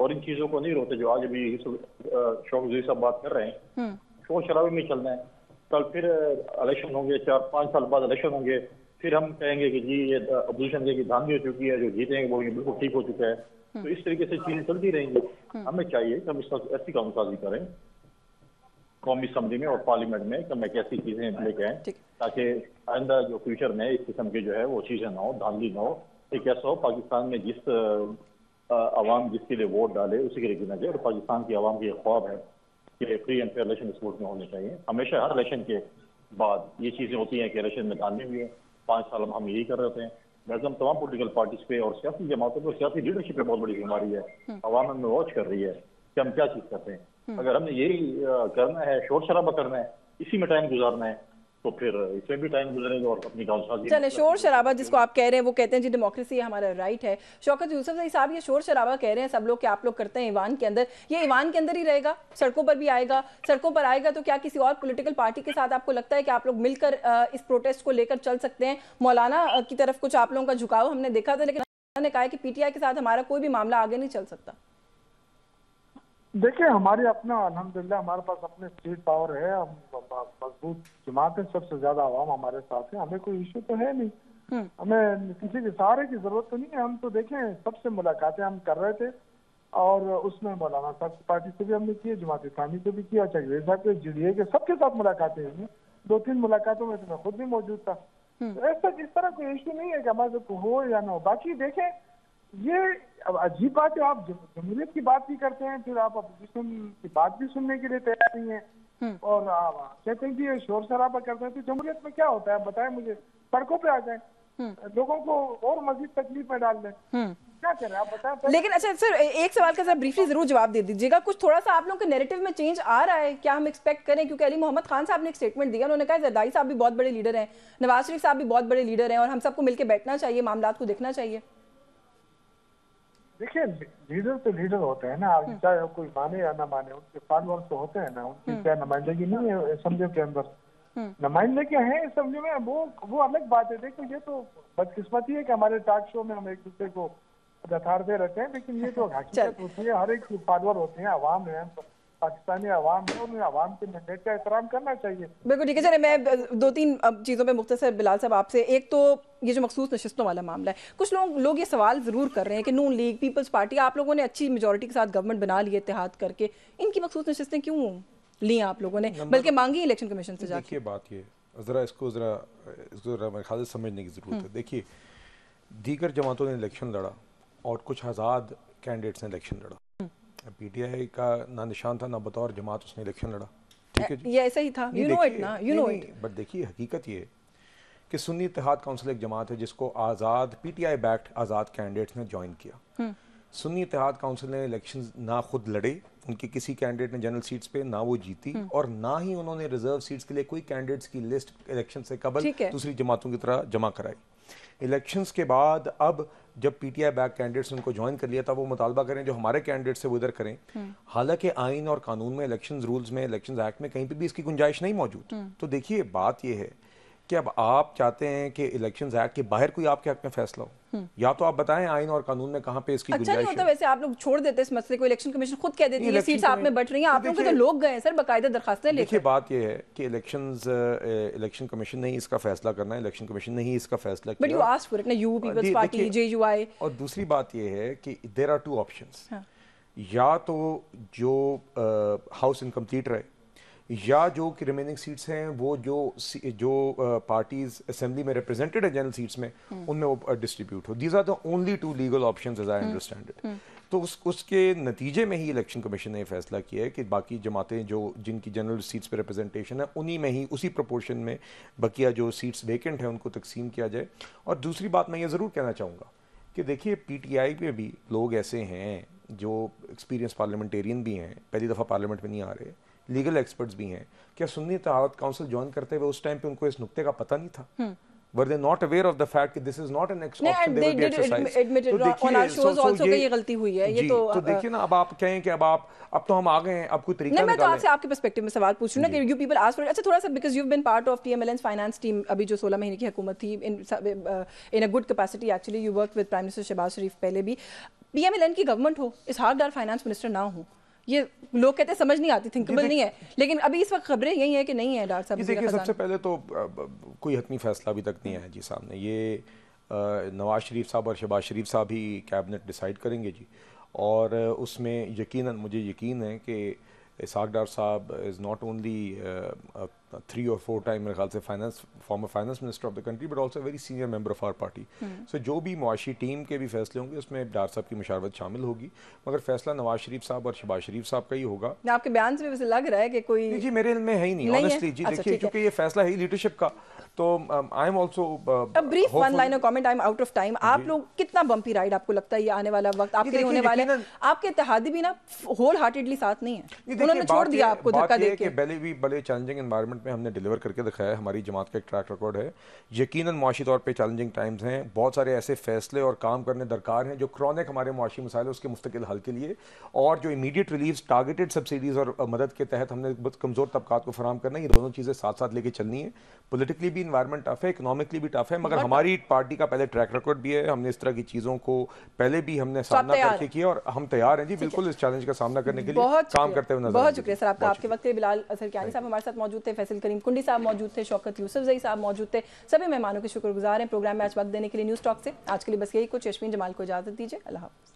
और इन चीजों को नहीं रोकते जो आज अभी शौक जी साहब बात कर रहे हैं, शोर शराबे में चलना है। कल फिर इलेक्शन होंगे, 4-5 साल बाद इलेक्शन होंगे, फिर हम कहेंगे कि जी ये अपोजिशन की धांधली हो चुकी है, जो जीतेंगे वो बिल्कुल ठीक हो चुका है। तो इस तरीके से चीजें चलती रहेंगी। हमें चाहिए कि हम इस वक्त ऐसी कानून साजी करें कौमी असम्बली में और पार्लियामेंट में कि हम एक ऐसी चीजें लेके आए ताकि आइंदा जो फ्यूचर में इस किस्म की जो है वो चीजें ना हो, धांधली ना हो। एक ऐसा हो पाकिस्तान में जिस आवाम जिसके लिए वोट डाले उसी के लिए गिना जाए। और पाकिस्तान की आवाम की एक ख्वाब है कि फ्री एंड फेयर इलेक्शन इस मुल्क में होने चाहिए। हमेशा हर इलेक्शन के बाद ये चीजें होती हैं कि इलेक्शन में धांधली हुई है। 5 साल हम यही कर रहे होते हैं। वैसे हम तमाम पोलिटिकल पार्टीज पे और सियासी जमातों पर, सियासी लीडरशिप पे बहुत बड़ी जिम्मेदारी है। अवाम हमें वॉच कर रही है कि हम क्या चीज करते हैं। अगर हमने यही करना है, शोर शराबा करना है, इसी में टाइम गुजारना है, तो फिर इसमें भी टाइम गुजरेगा और अपनी काउंसिल। चले शोर शराबा जिसको आप कह रहे हैं वो कहते हैं जी डेमोक्रेसी है, हमारा राइट है। शौकत यूसुफ साहब ये शोर शराबा कह रहे हैं सब लोग कि आप लोग करते हैं ईवान के अंदर, ये ईवान के अंदर ही रहेगा, सड़कों पर भी आएगा? सड़कों पर आएगा तो क्या किसी और पॉलिटिकल पार्टी के साथ आपको लगता है कि आप लोग मिलकर इस प्रोटेस्ट को लेकर चल सकते हैं? मौलाना की तरफ कुछ आप लोगों का झुकाव हमने देखा था, लेकिन उन्होंने कहा कि PTI के साथ हमारा कोई भी मामला आगे नहीं चल सकता। देखिए हमारे अपना अल्हम्दुलिल्लाह हमारे पास अपने स्टेट पावर है, हम मजबूत जमात है, सबसे ज्यादा आवाम हमारे साथ है, हमें कोई इशू तो है नहीं, हमें किसी के सहारे की जरूरत तो नहीं है। हम तो देखें सबसे मुलाकातें हम कर रहे थे और उसमें मौलाना साहब की पार्टी से भी हमने की, जमात इस्लामी से भी किया, चकरेज साहब के, JDA के, सबके साथ मुलाकातें हुई। 2-3 मुलाकातों में तो मैं खुद भी मौजूद था। ऐसा इस तरह कोई इशू नहीं है कि हमारे को हो या ना हो। बाकी देखें ये अब अजीब बात है, आप जमहूरियत की बात भी करते हैं, फिर आप अपोजिशन की बात भी सुनने के लिए तैयार नहीं है और कहते हैं कि ये शोर शराबा करते हैं। तो जमहूरियत में क्या होता है बताएं मुझे? सड़कों पे आ जाए, लोगों को और मजीद तकलीफ में डाल दें, क्या करें आप बताएं? लेकिन अच्छा सर एक सवाल का सर ब्रीफली जरूर जवाब दे दीजिएगा, कुछ थोड़ा सा आप लोगों के नैरेटिव में चेंज आ रहा है क्या? हम एक्सपेक्ट करें, क्योंकि अली मोहम्मद खान साहब ने एक स्टेटमेंट दिया, उन्होंने कहा जरदारी साहब भी बहुत बड़े लीडर हैं, नवाज शरीफ साहब भी बहुत बड़े लीडर हैं और हम सबको मिलकर बैठना चाहिए, मामलात को देखना चाहिए। देखिए लीडर तो लीडर होते हैं ना, चाहे कोई माने या ना माने, उनके फॉलोअर्स तो होते हैं ना, उनकी क्या नुमाइंदगी नहीं है असेंबली के अंदर? नुमाइंदगी है असेंबली में, वो अलग बात है। देखो ये तो बदकिस्मती है कि हमारे टॉक शो में हम एक दूसरे को दे रहते हैं, लेकिन ये तो हकीकत होती है, हर एक फॉलोअर होते हैं, अवाम है, पाकिस्तानी अवाम है, उन्हें अवाम के मैंडेट का एहतराम करना चाहिए। बिल्कुल ठीक है। चले मैं 2-3 चीज़ों पे मुख्तसर बिलाल साहब आपसे, एक तो ये जो मखसूस नशिस्तों वाला मामला है, कुछ लोग ये सवाल ज़रूर कर रहे हैं कि नून लीग, पीपल्स पार्टी, आप लोगों ने अच्छी मेजोरिटी के साथ गवर्नमेंट बना ली इत्तेहाद करके, इनकी मखसूस नशिस्तें क्यों ली आप लोगों ने, बल्कि मांगी इलेक्शन कमीशन से जाके? देखिए बात ये इसको ज़रा मेरे ख्याल से समझने की ज़रूरत है। देखिए दीगर जमातों ने इलेक्शन लड़ा और कुछ आज़ाद कैंडिडेट्स ने इलेक्शन लड़ा। PTI का ना निशान था ना बतौर जमात उसने इलेक्शन लड़ा, ठीक है जी, ये ऐसा ही था, यू नो इट ना, यू नो इट। बट देखिए हकीकत ये कि सुन्नी इत्तेहाद काउंसिल एक जमात है जिसको आज़ाद PTI बैक्ड आज़ाद कैंडिडेट्स ने ज्वाइन किया। सुन्नी इत्तेहाद काउंसिल ने इलेक्शन ना खुद लड़े, उनके किसी कैंडिडेट ने जनरल सीट्स पे ना वो जीती, और ना ही उन्होंने रिजर्व सीट्स के लिए कोई कैंडिडेट्स की लिस्ट इलेक्शन से कबल दूसरी जमातों की तरह जमा कराई। इलेक्शंस के बाद अब जब PTI बैक कैंडिडेट्स उनको ज्वाइन कर लिया था, वो मुतालबा करें जो हमारे कैंडिडेट से वो इधर करें। हालांकि आइन और कानून में, इलेक्शन रूल्स में, इलेक्शन एक्ट में कहीं पे भी इसकी गुंजाइश नहीं मौजूद। तो देखिए बात ये है कि अब आप चाहते हैं कि इलेक्शंस एक्ट के बाहर कोई आपके हक में फैसला हो, या तो आप बताएं आइन और कानून में कहाँ पे इसकी गुंजाइश है। वैसे आप लोग छोड़ देते इस मसले को, इलेक्शन कमीशन खुद कह देती है सीट्स आप में बट रही हैं, आप लोग के तो लोग गए सर बकायदा दरखास्तें लेकर। देखिए बात ये है कि इलेक्शन कमीशन ने ही इसका फैसला करना है, इलेक्शन कमीशन ने ही इसका फैसला किया। But you asked for it ना, यू पीपल्स पार्टी, JUI। और दूसरी बात ये है कि देयर आर 2 ऑप्शंस। या तो जो हाउस इनकम्प्लीट रहे, या जो कि रिमेनिंग सीट्स हैं वो जो पार्टीज असेंबली में रिप्रेजेंटेड है जनरल सीट्स में, उनमें वो डिस्ट्रीब्यूट हो। These are the only two legal options as I understand it. तो उसके नतीजे में ही इलेक्शन कमीशन ने फैसला किया है कि बाकी जमातें जो जिनकी जनरल सीट्स पे रिप्रेजेंटेशन है, उन्हीं में ही उसी प्रोपोर्शन में बकिया जो सीट्स वेकेंट हैं उनको तकसीम किया जाए। और दूसरी बात मैं ये ज़रूर कहना चाहूँगा कि देखिए PTI में भी लोग ऐसे हैं जो एक्सपीरियंस पार्लियामेंटेरियन भी हैं, पहली दफ़ा पार्लियामेंट में नहीं आ रहे, लीगल एक्सपर्ट्स भी हैं। क्या सुन्नी इत्तेहाद काउंसिल ज्वाइन करते हुए उस टाइम पे उनको इस नुक्ते का पता नहीं था? Were they not aware of the fact that this is not an option they will be exercised? admitted on our shows also कि ये गलती हुई है। ये तो देखिए ना, अब आप कहें कि अब तो हम आ गए हैं, अब कोई तरीका नहीं, मैं तो आपसे आपके पर्सपेक्टिव में सवाल पूछ रही हूँ ना कि यू पीपल आस्क फॉर। अच्छा, थोड़ा सा because you have been part of TMLN's finance team, अभी जो 16 महीने की हुकूमत थी, in a good capacity actually you work with prime minister Shahbaz Sharif पहले भी। PMLN की गवर्नमेंट हो, इसहाक डार फाइनेंस मिनिस्टर ना हो, ये लोग कहते हैं समझ नहीं आती, थिंकेबल नहीं है, लेकिन अभी इस वक्त खबरें यही है कि नहीं है डॉक्टर साहब। देखिए, सबसे पहले तो कोई हतमी फैसला अभी तक नहीं आया जी सामने। ये नवाज शरीफ साहब और शहबाज शरीफ साहब ही कैबिनेट डिसाइड करेंगे जी, और उसमें यकीनन मुझे यकीन है कि इसहाक डार साहब is not only 3 or 4 time मेरे ख्याल से former finance minister of the country, but also very senior member of our party. So जो भी मुआशी टीम के भी फैसले होंगे उसमें डार साहब की मुशावरत शामिल होगी, मगर फैसला नवाज शरीफ साहब और शहबाज शरीफ साहब का ही होगा। आपके बयान से वैसे लग रहा है कि कोई जी मेरे इल्म में है ही नहीं ऑनेस्टली जी। देखिए, क्योंकि ये फैसला है लीडरशिप का, तो I am also brief one liner comment, I am out of time. आप लोग कितना बम्पी राइड आपको लगता है ये आने वाला वक्त आपके लिए होने वाला है? आपके इत्तेहादी भी ना होल हार्टेडली साथ नहीं है, उन्होंने छोड़ दिया आपको धक्का देके। बड़े चैलेंजिंग एनवायरनमेंट में हमने डिलीवर करके दिखाया, हमारी जमात का एक ट्रैक रिकॉर्ड है। यकीनन मुआशी तौर पे चैलेंजिंग टाइम्स हैं, बहुत सारे ऐसे फैसले और काम करने दरकार हैं जो क्रॉनिक हमारे मुआशी मसाइल उसके मुस्तकिल हल के लिए, और जो इमीडिएट रिलीफ, टारगेटेड सब्सिडीज़ और मदद के तहत हमने बहुत कमज़ोर तबकात को फराहम करना है। ये दोनों चीज़ें साथ साथ लेके चलनी है। पॉलिटिकली भी इन्वायरमेंट टफ है, इकोनॉमिकली भी टफ है, मगर हमारी पार्टी का पहले ट्रैक रिकॉर्ड भी है। हमने इस तरह की चीज़ों को पहले भी हमने सामना करके किया और हम तैयार हैं जी बिल्कुल इस चैलेंज का सामना करने के लिए काम करते हुए नजर। बहुत शुक्रिया सर आपका। आपके वक्त बिलाल असरकियानी साहब हमारे साथ मौजूद थे, फैसल करीम कुंडी साहब मौजूद थे, शौकत यूसुफजई साहब मौजूद थे। सभी मेहमानों के शुक्रगुजार हैं प्रोग्राम में आज वक्त देने के लिए न्यूज़ टॉक से। आज के लिए बस यही कुछ। यशमीन जमाल को इजाज़त दीजिए। अल्लाह हाफ़िज़।